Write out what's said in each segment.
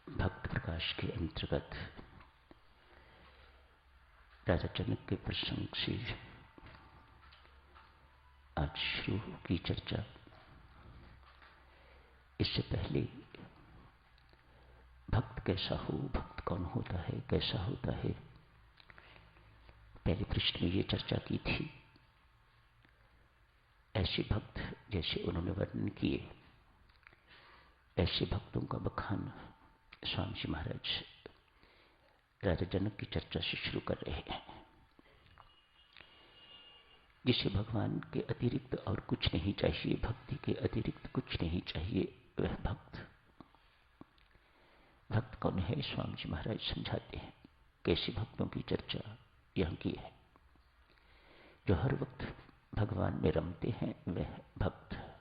भक्त प्रकाश के अंतर्गत राजा जनक के प्रसंग से आज शुरू की चर्चा। इससे पहले भक्त कैसा हो, भक्त कौन होता है, कैसा होता है, पहले पृष्ठ में ये चर्चा की थी। ऐसे भक्त जैसे उन्होंने वर्णन किए, ऐसे भक्तों का बखान स्वामी जी महाराज राजा जनक की चर्चा से शुरू कर रहे हैं। जिसे भगवान के अतिरिक्त और कुछ नहीं चाहिए, भक्ति के अतिरिक्त कुछ नहीं चाहिए, वह भक्त। भक्त कौन है, स्वामी जी महाराज समझाते हैं। कैसे भक्तों की चर्चा यहाँ की है। जो हर वक्त भगवान में रमते हैं वह भक्त।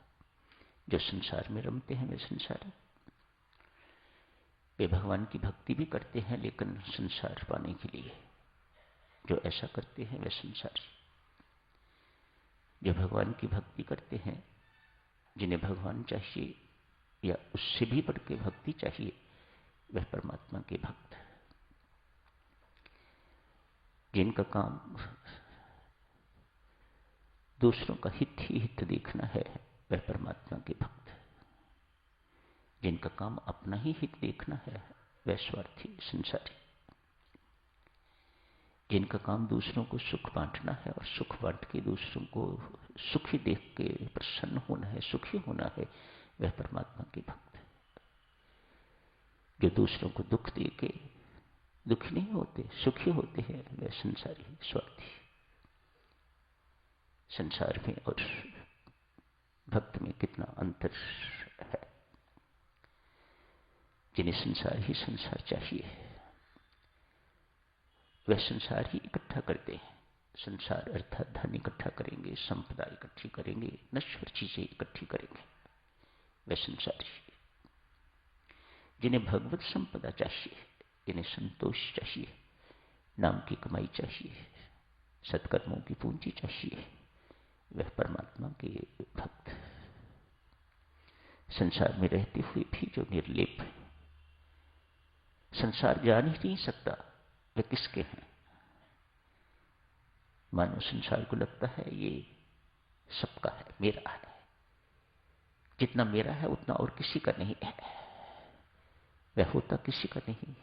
जो संसार में रमते हैं वे संसारी। वे भगवान की भक्ति भी करते हैं लेकिन संसार पाने के लिए। जो ऐसा करते हैं वे संसारी। जो भगवान की भक्ति करते हैं, जिन्हें भगवान चाहिए या उससे भी बढ़ के भक्ति चाहिए, वह परमात्मा के भक्त। जिनका काम दूसरों का हित ही हित देखना है, वह परमात्मा के भक्त। जिनका काम अपना ही हित देखना है, वह स्वार्थी संसारी। जिनका काम दूसरों को सुख बांटना है और सुख बांट के दूसरों को सुखी देख के प्रसन्न होना है, सुखी होना है, वह परमात्मा के भक्त। जो दूसरों को दुख दे के दुखी नहीं होते, सुखी होते हैं, वह संसारी स्वार्थी। संसार में और भक्त में कितना अंतर है। जिन्हें संसार ही संसार चाहिए, वह संसार ही इकट्ठा करते हैं। संसार अर्थात धन इकट्ठा करेंगे, संपदा इकट्ठी करेंगे, नश्वर चीजें इकट्ठी करेंगे, वह संसारी। जिन्हें भगवत संपदा चाहिए, जिन्हें संतोष चाहिए, नाम की कमाई चाहिए, सत्कर्मों की पूंजी चाहिए, वह परमात्मा के भक्त। संसार में रहते हुए भी जो निर्लेप है, संसार जान ही नहीं सकता वे किसके हैं। मानो संसार को लगता है ये सबका है, मेरा है। जितना मेरा है उतना और किसी का नहीं है, वह होता किसी का नहीं।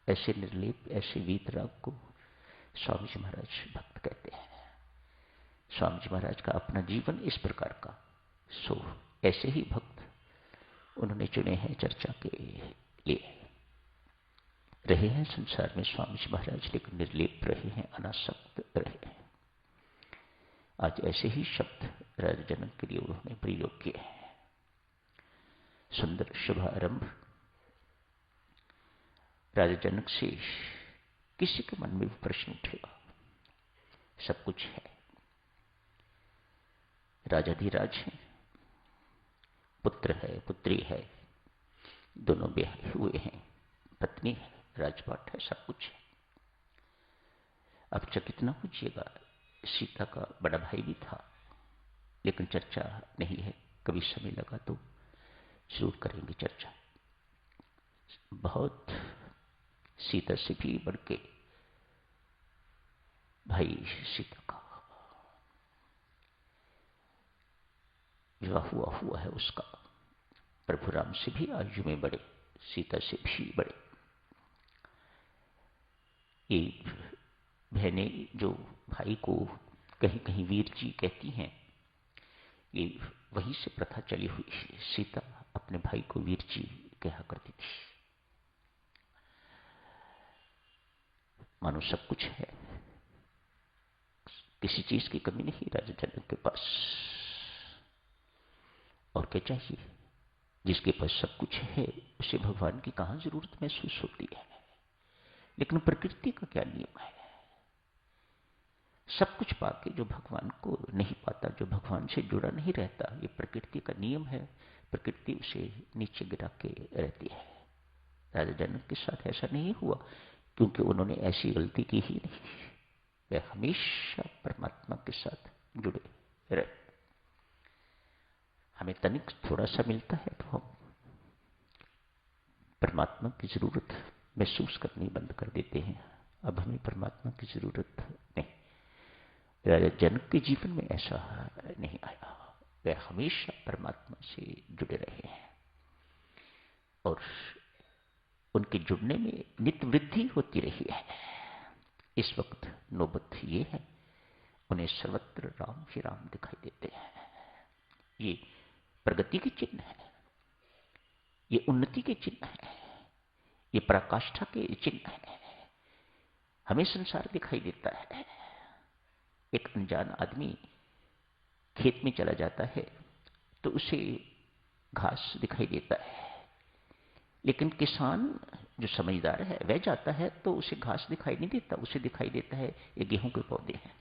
ऐसे निर्लेप, ऐसे वीतराग को स्वामी जी महाराज भक्त कहते हैं। स्वामी जी महाराज का अपना जीवन इस प्रकार का, सो ऐसे ही भक्त उन्होंने चुने हैं चर्चा के लिए। रहे हैं संसार में स्वामी जी महाराज, लेकिन निर्लेप रहे हैं, अनासक्त रहे हैं। आज ऐसे ही शब्द राजा जनक के लिए उन्होंने प्रयोग किए हैं। सुंदर शुभारंभ। राजा जनक से किसी के मन में भी प्रश्न उठेगा, सब कुछ है, राजाधिराज है, पुत्र है, पुत्री है, दोनों ब्याहे हुए हैं, पत्नी है, राजपाट है, सब कुछ है। अब चकित न पूछिएगा, सीता का बड़ा भाई भी था, लेकिन चर्चा नहीं है। कभी समय लगा तो जरूर करेंगे चर्चा। बहुत सीता से भी बढ़ के भाई सीता का विवाह हुआ है उसका। प्रभु राम से भी आयु में बड़े, सीता से भी बड़े। ये बहनें जो भाई को कहीं कहीं वीर जी कहती हैं, ये वहीं से प्रथा चली हुई है। सीता अपने भाई को वीर जी कहा करती थी। मानो सब कुछ है, किसी चीज की कमी नहीं राजा जनक के पास। और क्या चाहिए? जिसके पास सब कुछ है उसे भगवान की कहां जरूरत महसूस होती है। लेकिन प्रकृति का क्या नियम है? सब कुछ पाके जो भगवान को नहीं पाता, जो भगवान से जुड़ा नहीं रहता, ये प्रकृति का नियम है। प्रकृति उसे नीचे गिरा के रहती है। राजा जनक के साथ ऐसा नहीं हुआ, क्योंकि उन्होंने ऐसी गलती की ही नहीं। वे हमेशा परमात्मा के साथ जुड़े रहे। हमें तनिक थोड़ा सा मिलता है तो हम परमात्मा की जरूरत महसूस करनी बंद कर देते हैं। अब हमें परमात्मा की जरूरत नहीं। राजा जनक के जीवन में ऐसा नहीं आया। वे हमेशा परमात्मा से जुड़े रहे हैं और उनके जुड़ने में नित्य वृद्धि होती रही है। इस वक्त नौबत ये है, उन्हें सर्वत्र राम ही राम दिखाई देते हैं। ये प्रगति के चिन्ह है, ये उन्नति के चिन्ह है, ये पराकाष्ठा के चिन्ह है। हमें संसार दिखाई देता है। एक अनजान आदमी खेत में चला जाता है तो उसे घास दिखाई देता है, लेकिन किसान जो समझदार है वह जाता है तो उसे घास दिखाई नहीं देता, उसे दिखाई देता है ये गेहूं के पौधे हैं।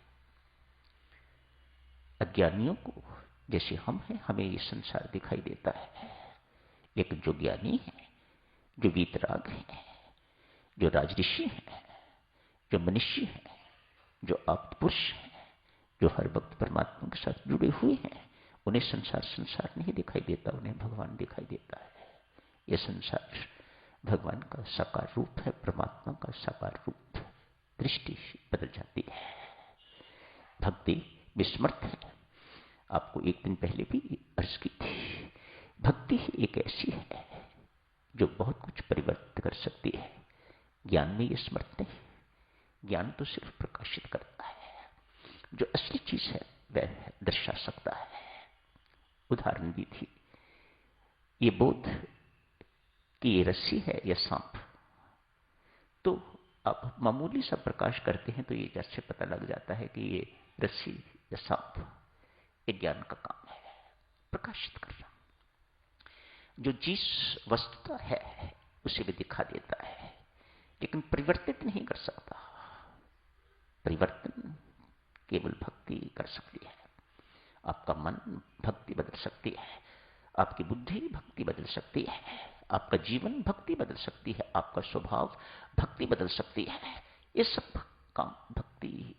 अज्ञानियों को जैसे हम हैं, हमें ये संसार दिखाई देता है, लेकिन जो ज्ञानी है, जो वीतराग है, जो राजऋषि है, जो मनुष्य है, जो आप्त पुरुष है, जो हर वक्त परमात्मा के साथ जुड़े हुए हैं, उन्हें संसार संसार नहीं दिखाई देता, उन्हें भगवान दिखाई देता है। यह संसार भगवान का साकार रूप है, परमात्मा का साकार रूप। दृष्टि बदल जाती है। भक्ति विस्मृत है। आपको एक दिन पहले भी अर्ज की थी, भक्ति एक ऐसी है जो बहुत कुछ परिवर्तित कर सकती है। ज्ञान में ये स्मृत नहीं। ज्ञान तो सिर्फ प्रकाशित करता है, जो असली चीज है वह दर्शा सकता है। उदाहरण दी थी, ये बोध कि ये रस्सी है या सांप, तो आप मामूली सा प्रकाश करते हैं तो ये जैसे पता लग जाता है कि ये रस्सी या सांप। ये ज्ञान का काम है, प्रकाशित करना। जो जिस वस्तुता है उसे भी दिखा देता है, लेकिन परिवर्तित नहीं कर सकता। परिवर्तन केवल भक्ति कर सकती है। आपका मन भक्ति बदल सकती है, आपकी बुद्धि भक्ति बदल सकती है, आपका जीवन भक्ति बदल सकती है, आपका स्वभाव भक्ति बदल सकती है। ये सब काम भक्ति।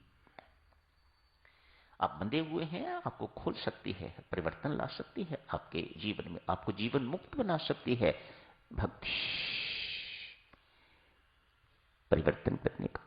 आप बंधे हुए हैं, आपको खोल सकती है, परिवर्तन ला सकती है आपके जीवन में, आपको जीवन मुक्त बना सकती है भक्ति। परिवर्तन करने का